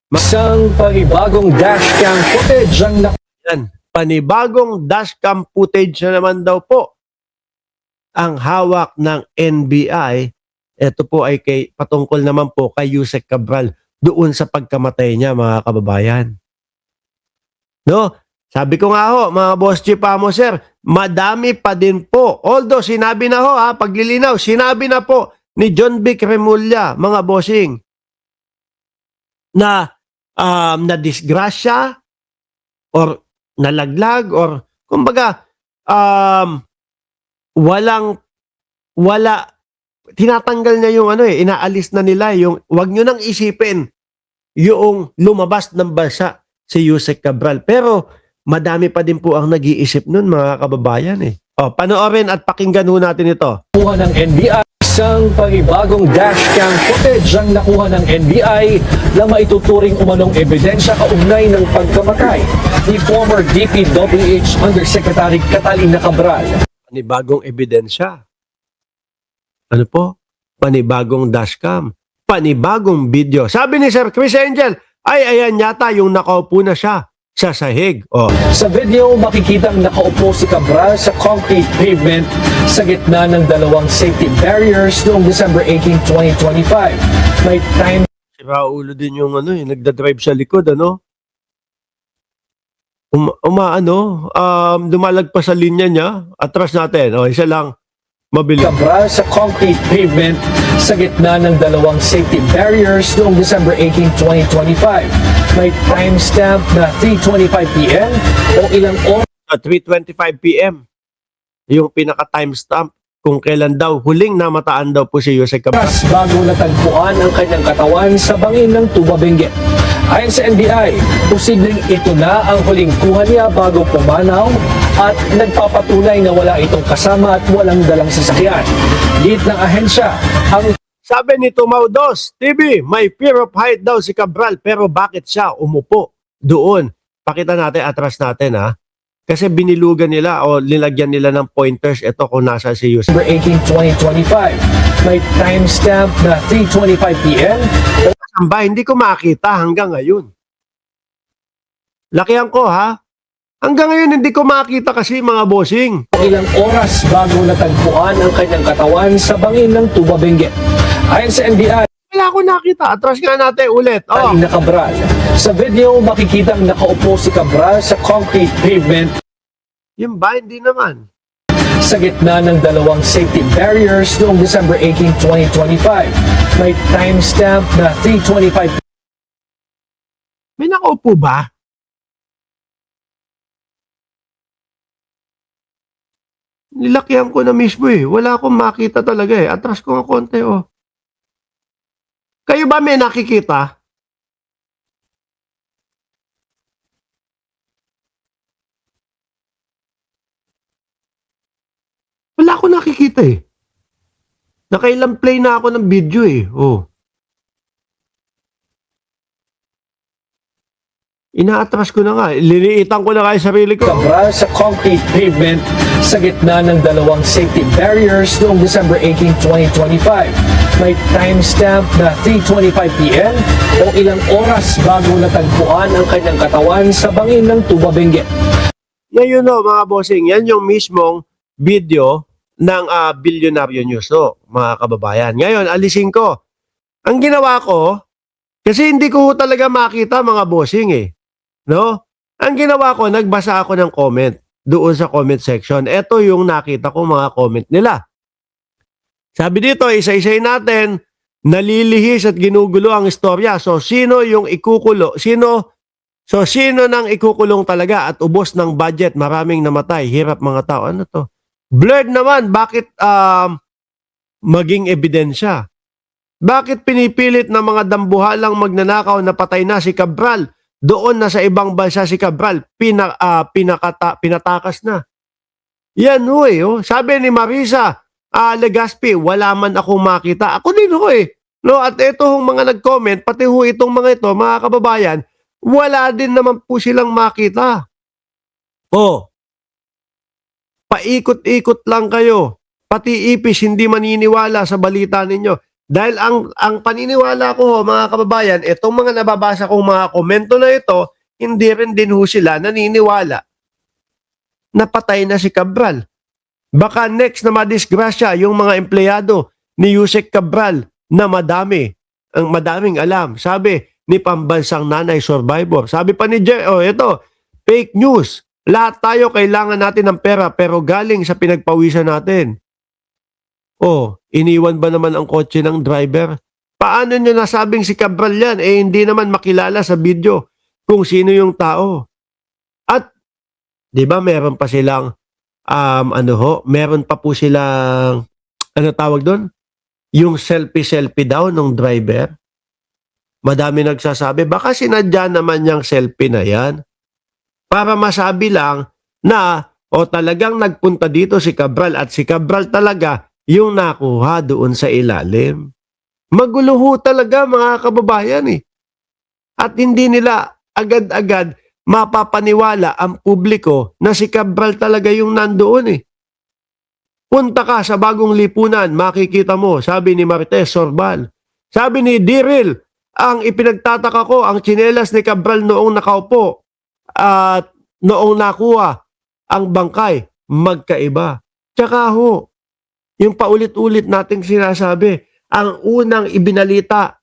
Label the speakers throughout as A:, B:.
A: Isang panibagong dashcam footage ang
B: Yan, panibagong dashcam footage na naman daw po ang hawak ng NBI. Ito po ay patungkol naman po kay Yusek Cabral doon sa pagkamatay niya, mga kababayan. No? Sabi ko nga ho, mga boss chief mo sir, madami pa din po. Although sinabi na ho, paglilinaw, sinabi na po ni John Vic Remulla, mga bossing, na disgrasya or nalaglag or kumbaga wala tinatanggal niya yung inaalis na nila yung wag niyo nang isipin yung lumabas ng bansa si Yusek Cabral. Pero madami pa din po ang nag-iisip nun, mga kababayan panoorin at pakinggan ho natin ito.
A: nakuha ng NBI. Isang panibagong dashcam footage ang nakuha ng NBI na maituturing umanong ebidensya kaugnay ng pagkamatay ni former DPWH Undersecretary Catalina Cabral.
B: Panibagong ebidensya. Ano po? Panibagong dashcam. Panibagong video. Sabi ni Sir Chris Angel, ayan yata yung nakaupo na siya sa sahig.
A: Sa video, makikitang nakaupo si Cabral sa concrete pavement sa gitna ng dalawang safety barriers noong December 18, 2025. May time
B: Si Raulo din yung nagdadrive sa likod, dumalagpas sa linya niya. Atras natin. Isa lang. Mabilis.
A: Cabral sa concrete pavement sa gitna ng dalawang safety barriers noong December 18, 2025. May timestamp na 3:25 p.m. o ilang oras
B: 3:25 p.m. Yung pinaka-timestamp kung kailan daw huling namataan daw po si Yusek Cabral.
A: bago natagpuan ang kanyang katawan sa bangin ng Tuba Benguet. Ayon sa NBI, posibleng ito na ang huling kuha niya bago pumanaw at nagpapatunay na wala itong kasama at walang dalang sasakyan. Git ng ahensya, ang
B: Sabi ni Tumaudos TV, may fear of height daw si Cabral, pero bakit siya umupo doon? Pakita natin, atras natin Kasi binilugan nila o nilagyan nila ng pointers ito kung nasa si Yusek.
A: December 18, 2025. May timestamp na 3:25 p.m.
B: Ba, hindi ko makita hanggang ngayon. Lakihan ko Hanggang ngayon hindi ko makita kasi, mga bossing.
A: o ilang oras bago natagpuan ang kanyang katawan sa bangin ng Tuba Benguet. Ayon sa NBI,
B: Wala ko nakita. Atras nga natin ulit.
A: Catalina Cabral. Sa video, makikitang nakaupo si Cabral sa concrete pavement
B: Yung ba, hindi naman.
A: sa gitna ng dalawang safety barriers noong December 18, 2025. May timestamp na 3:25
B: May nakaupo ba? Nilakyan ko na mismo Wala akong makita talaga Atras ko nga konti Kayo ba may nakikita? Wala akong nakikita Nakailang play na ako ng video Inaatras ko na nga. Liniitan ko na nga yung sarili ko.
A: Cabral sa concrete pavement sa gitna ng dalawang safety barriers noong December 18, 2025. May timestamp na 3:25 p.m. o ilang oras bago natagpuan ang kanyang katawan sa bangin ng Tuba Benguet.
B: Ngayon mga bossing, yan yung mismong video ng Bilyonaryo News mga kababayan. Ngayon, alisin ko. Ang ginawa ko, kasi hindi ko talaga makita, mga bossing No? Ang ginawa ko, nagbasa ako ng comment doon sa comment section. Ito yung nakita ko, mga comment nila. Sabi dito, isa-isay natin, nalilihis at ginugulo ang istorya. So, sino yung ikukulo? Sino nang ikukulong talaga at ubos ng budget? Maraming namatay. Hirap mga tao. Ano to? Blurred naman. Bakit maging ebidensya? Bakit pinipilit ng mga dambuhalang magnanakaw na patay na si Cabral? Doon na sa ibang bansa si Cabral, pinatakas na. Yan Sabi ni Marisa Legaspi, wala man akong makita. Ako din No, at itong mga nag-comment, pati itong mga ito, mga kababayan, wala din naman po silang makita. Paikot-ikot lang kayo. Pati ipis hindi maniniwala sa balita ninyo. Dahil ang paniniwala ko, mga kababayan, itong mga nababasa kong mga komento na ito, hindi rin din ho sila naniniwala na patay na si Cabral. Baka next na madisgrasya yung mga empleyado ni Yusek Cabral na madaming alam. Sabi ni pambansang nanay survivor. Sabi pa ni ito, fake news. Lahat tayo kailangan natin ng pera pero galing sa pinagpawisan natin. Iniwan ba naman ang kotse ng driver? Paano nyo nasabing si Cabral yan? Hindi naman makilala sa video kung sino yung tao. At, di ba meron pa silang, meron pa po silang, ano tawag doon? Yung selfie daw ng driver. Madami nagsasabi, baka sinadya naman yung selfie na yan. Para masabi lang na, talagang nagpunta dito si Cabral at si Cabral talaga yung nakuha doon sa ilalim. Magulo ho talaga mga kababayan eh. At hindi nila agad-agad mapapaniwala ang publiko na si Cabral talaga yung nandoon eh. Punta ka sa Bagong Lipunan, makikita mo, sabi ni Marites Sorbal. Sabi ni Diril, ang ipinagtataka ko, ang tsinelas ni Cabral noong nakaupo at noong nakuha ang bangkay, magkaiba. Tsaka ho, yung paulit-ulit nating sinasabi, ang unang ibinalita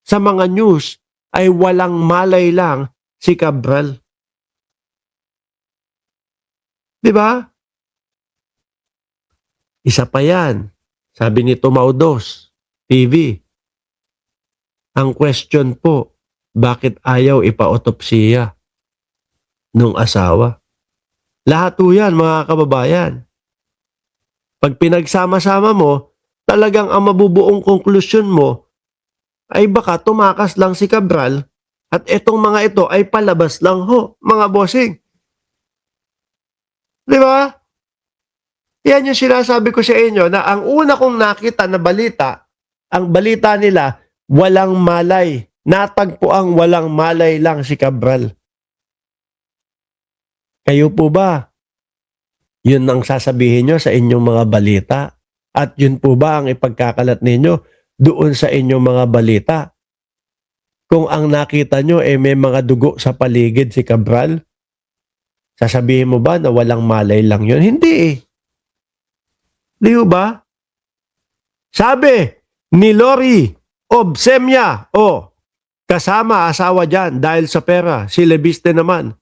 B: sa mga news ay walang malay lang si Cabral. Di ba? Isa pa yan. Sabi ni Tumaudos TV. Ang question po, bakit ayaw ipa-autopsiya nung asawa? Lahat po yan, mga kababayan. Pag pinagsama-sama mo, talagang ang mabubuong konklusyon mo ay baka tumakas lang si Cabral at itong mga ito ay palabas lang ho, mga bossing. Di ba? Yan yung sinasabi ko sa inyo na ang una kong nakita na balita, ang balita nila, walang malay. Natagpo ang walang malay lang si Cabral. Kayo po ba? Yun ang sasabihin nyo sa inyong mga balita? At yun po ba ang ipagkakalat ninyo doon sa inyong mga balita? Kung ang nakita nyo may mga dugo sa paligid si Cabral, sasabihin mo ba na walang malay lang yun? Hindi eh. Di ba? Sabi ni Lori Obsemia, kasama asawa dyan dahil sa pera, si Lebiste naman,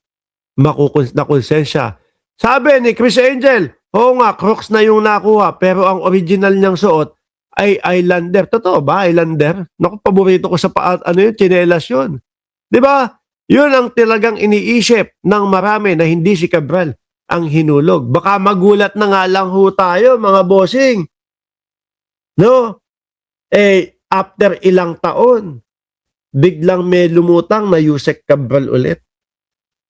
B: nakonsensya. Sabi ni Chris Angel, nga, Crocs na yung nakuha, pero ang original niyang suot ay Islander. Totoo ba, Islander? Naku, paborito ko sa tsinelas yun. Di ba? Yun ang talagang iniisip ng marami na hindi si Cabral ang hinulog. Baka magulat na nga lang ho tayo, mga bossing. No? After ilang taon, biglang may lumutang na Yusek Cabral ulit.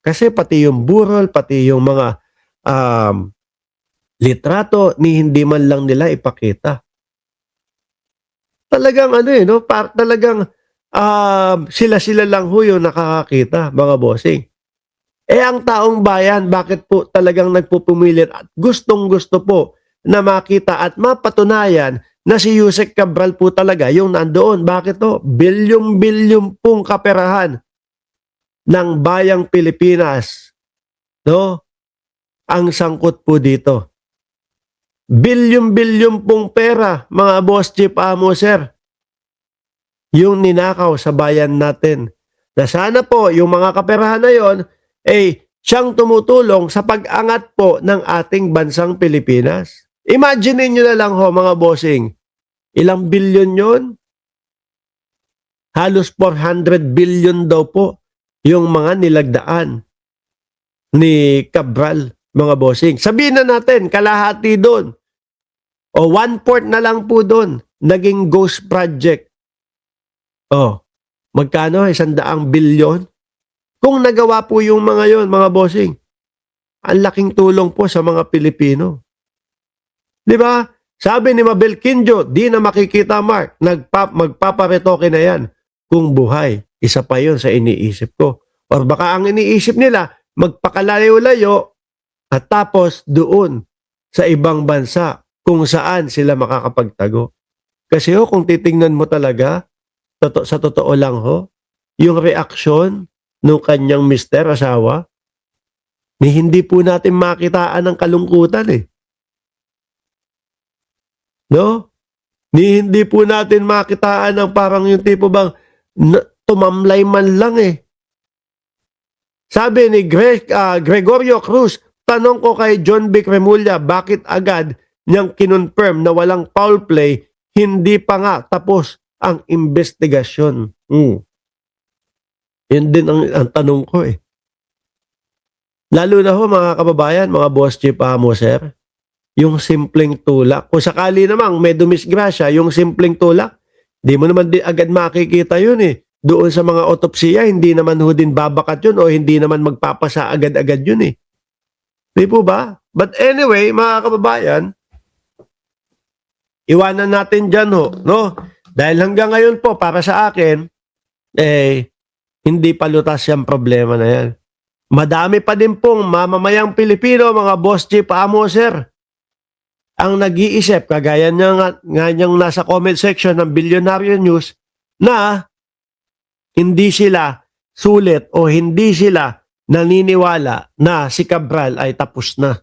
B: Kasi pati yung burol, pati yung mga litrato ni hindi man lang nila ipakita. Talagang talagang sila-sila lang ho yung nakakakita, mga bossing. Ang taong bayan, bakit po talagang nagpupumilit at gustong-gusto po na makita at mapatunayan na si Yusek Cabral po talaga yung nandoon. Bakit to? Bilyong-bilyong pong kaperahan ng bayang Pilipinas. No? Ang sangkot po dito. Bilyong-bilyong pong pera, mga boss chief amo sir, yung ninakaw sa bayan natin. Na sana po, yung mga kaperahan na yon, siyang tumutulong sa pag-angat po ng ating bansang Pilipinas. Imagine nyo na lang ho, mga bossing, ilang bilyon yon? Halos 400 billion daw po yung mga nilagdaan ni Cabral, mga bossing. Sabihin na natin, kalahati doon. O 1/4 na lang po doon. Naging ghost project. Magkano? 100 bilyon? Kung nagawa po yung mga yon, mga bossing, ang laking tulong po sa mga Pilipino. Di ba? Sabi ni Mabel Quinjo, di na makikita Mark, magpaparetoke na yan kung buhay. Isa pa yun sa iniisip ko. Or baka ang iniisip nila, magpakalayo-layo at tapos doon sa ibang bansa kung saan sila makakapagtago. Kasi kung titingnan mo talaga, sa totoo lang yung reaksyon ng kanyang mister, asawa, ni hindi po natin makitaan ng kalungkutan eh. No? Ni hindi po natin makitaan ng parang yung tipo bang tumamlay man lang eh. Sabi ni Gregorio Cruz, tanong ko kay John B. Cremulya, bakit agad niyang kinonfirm na walang foul play, hindi pa nga tapos ang investigasyon. Yun din ang tanong ko eh. Lalo na mga kababayan, mga boss chief sir, yung simpleng tulak. Kung sakali namang may dumisgrasya, yung simpleng tulak, di mo naman agad makikita yun eh. Doon sa mga otopsiya, hindi naman ho din babakat yun o hindi naman magpapasa agad-agad yun eh. Di po ba? But anyway, mga kababayan, iwanan natin dyan no? Dahil hanggang ngayon po, para sa akin, hindi pa lutas yung problema na yan. Madami pa din pong mamamayang Pilipino, mga boss chief sir, ang nag-iisip, kagaya nga niyang nasa comment section ng Bilyonaryo News, na hindi sila sulit o hindi sila naniniwala na si Cabral ay tapos na.